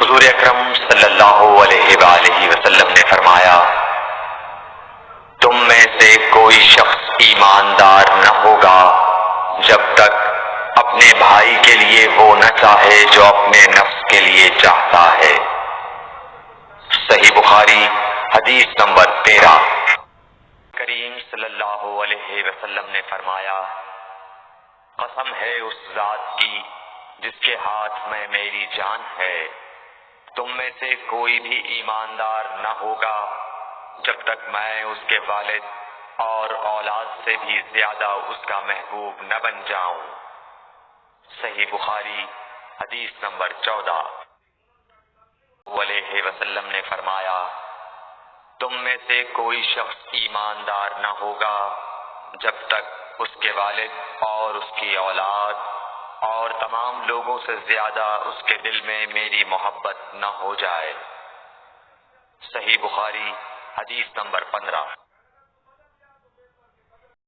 حضور اکرم صلی اللہ علیہ وآلہ وسلم نے فرمایا، تم میں سے کوئی شخص ایماندار نہ ہوگا جب تک اپنے بھائی کے لیے وہ نہ چاہے جو اپنے نفس کے لیے چاہتا ہے۔ صحیح بخاری حدیث نمبر 13۔ کریم صلی اللہ علیہ وسلم نے فرمایا، قسم ہے اس ذات کی جس کے ہاتھ میں میری جان ہے، تم میں سے کوئی بھی ایماندار نہ ہوگا جب تک میں اس کے والد اور اولاد سے بھی زیادہ اس کا محبوب نہ بن جاؤں۔ صحیح بخاری حدیث نمبر 14۔ علیہ وسلم نے فرمایا، تم میں سے کوئی شخص ایماندار نہ ہوگا جب تک اس کے والد اور اس کی اولاد اور تمام لوگوں سے زیادہ اس کے دل میں میری محبت نہ ہو جائے۔ صحیح بخاری حدیث نمبر 15۔